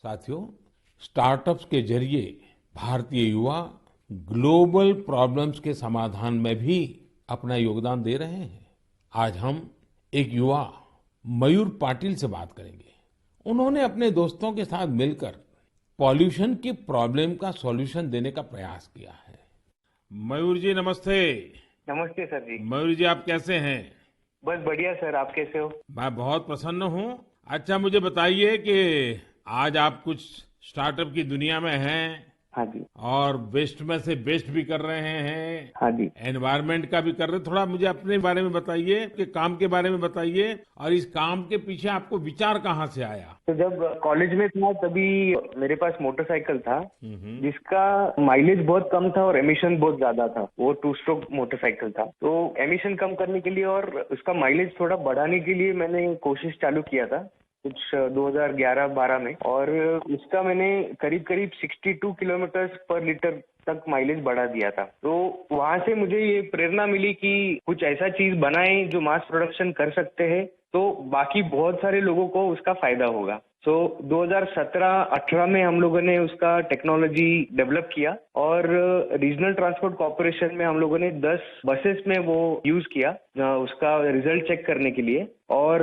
साथियों, स्टार्टअप्स के जरिए भारतीय युवा ग्लोबल प्रॉब्लम्स के समाधान में भी अपना योगदान दे रहे हैं। आज हम एक युवा मयूर पाटिल से बात करेंगे। उन्होंने अपने दोस्तों के साथ मिलकर पॉल्यूशन की प्रॉब्लम का सॉल्यूशन देने का प्रयास किया है। मयूर जी नमस्ते। नमस्ते सर जी। मयूर जी आप कैसे हैं? बस बढ़िया सर, आप कैसे हो? मैं बहुत प्रसन्न हूँ। अच्छा मुझे बताइए कि आज आप कुछ स्टार्टअप की दुनिया में हैं हाँ जी। और वेस्ट में से बेस्ट भी कर रहे हैं, हाँ जी। एनवायरनमेंट का भी कर रहे हैं। थोड़ा मुझे अपने बारे में बताइए कि काम के बारे में बताइए और इस काम के पीछे आपको विचार कहाँ से आया? तो जब कॉलेज में था तभी मेरे पास मोटरसाइकिल था जिसका माइलेज बहुत कम था और एमिशन बहुत ज्यादा था। वो 2 स्ट्रोक मोटरसाइकिल था, तो एमिशन कम करने के लिए और उसका माइलेज थोड़ा बढ़ाने के लिए मैंने कोशिश चालू किया था कुछ 2011-12 में, और उसका मैंने करीब करीब 62 किलोमीटर पर लीटर तक माइलेज बढ़ा दिया था। तो वहां से मुझे ये प्रेरणा मिली कि कुछ ऐसा चीज बनाएं जो मास प्रोडक्शन कर सकते हैं, तो बाकी बहुत सारे लोगों को उसका फायदा होगा। सो 2017-18 में हम लोगों ने उसका टेक्नोलॉजी डेवलप किया और रीजनल ट्रांसपोर्ट कॉर्पोरेशन में हम लोगों ने 10 बसेस में वो यूज किया उसका रिजल्ट चेक करने के लिए, और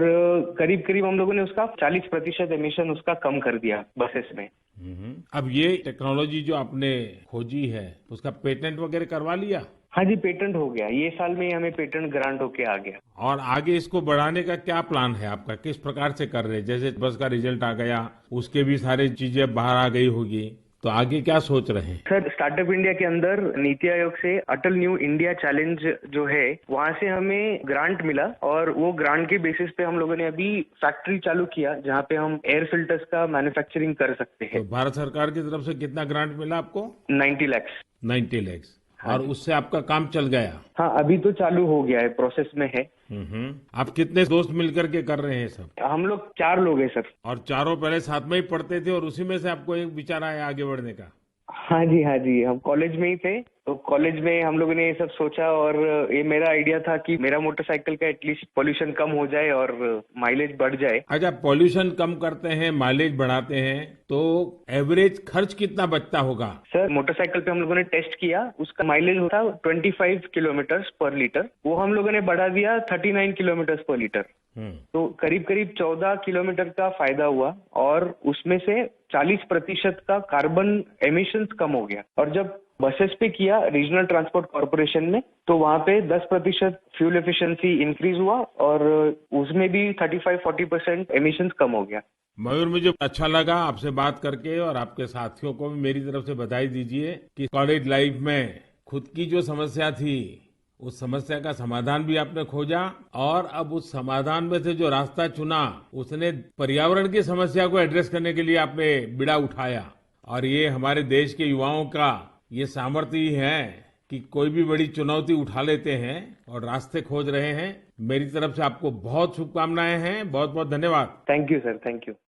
करीब करीब हम लोगों ने उसका 40% एमिशन उसका कम कर दिया बसेस में। अब ये टेक्नोलॉजी जो आपने खोजी है उसका पेटेंट वगैरह करवा लिया? हाँ जी, पेटेंट हो गया। ये साल में ही हमें पेटेंट ग्रांट होके आ गया। और आगे इसको बढ़ाने का क्या प्लान है आपका? किस प्रकार से कर रहे हैं? जैसे बस का रिजल्ट आ गया, उसके भी सारी चीजें बाहर आ गई होगी, तो आगे क्या सोच रहे हैं? सर, स्टार्टअप इंडिया के अंदर नीति आयोग से अटल न्यू इंडिया चैलेंज जो है वहाँ से हमें ग्रांट मिला, और वो ग्रांट के बेसिस पे हम लोगों ने अभी फैक्ट्री चालू किया जहाँ पे हम एयर फिल्टर्स का मैन्युफैक्चरिंग कर सकते हैं। तो भारत सरकार की तरफ से कितना ग्रांट मिला आपको? 90 लाख। 90 लाख। और उससे आपका काम चल गया? हाँ, अभी तो चालू हो गया है, प्रोसेस में है। आप कितने दोस्त मिलकर के कर रहे हैं सब? हम लोग 4 लोग हैं सर। और चारों पहले साथ में ही पढ़ते थे और उसी में से आपको एक विचार आया आगे बढ़ने का? हाँ जी, हाँ जी, हम कॉलेज में ही थे, तो कॉलेज में हम लोगों ने ये सब सोचा, और ये मेरा आइडिया था कि मेरा मोटरसाइकिल का एटलीस्ट पोल्यूशन कम हो जाए और माइलेज बढ़ जाए। अच्छा, पोल्यूशन कम करते हैं, माइलेज बढ़ाते हैं, तो एवरेज खर्च कितना बचता होगा? सर, मोटरसाइकिल पे हम लोगों ने टेस्ट किया, उसका माइलेज होता 25 किलोमीटर पर लीटर, वो हम लोगों ने बढ़ा दिया 39 किलोमीटर पर लीटर। तो करीब करीब 14 किलोमीटर का फायदा हुआ, और उसमें से 40% का कार्बन एमिशंस कम हो गया। और जब बसेस पे किया रीजनल ट्रांसपोर्ट कॉर्पोरेशन में, तो वहाँ पे 10% फ्यूल एफिशिएंसी इंक्रीज हुआ, और उसमें भी 35-40% एमिशंस कम हो गया। मयूर, मुझे अच्छा लगा आपसे बात करके, और आपके साथियों को भी मेरी तरफ से बधाई दीजिए कि कॉलेज लाइफ में खुद की जो समस्या थी उस समस्या का समाधान भी आपने खोजा, और अब उस समाधान में से जो रास्ता चुना उसने पर्यावरण की समस्या को एड्रेस करने के लिए आपने बीड़ा उठाया। और ये हमारे देश के युवाओं का ये सामर्थ्य ही है कि कोई भी बड़ी चुनौती उठा लेते हैं और रास्ते खोज रहे हैं। मेरी तरफ से आपको बहुत शुभकामनाएं हैं। बहुत बहुत धन्यवाद। Thank you sir, thank you.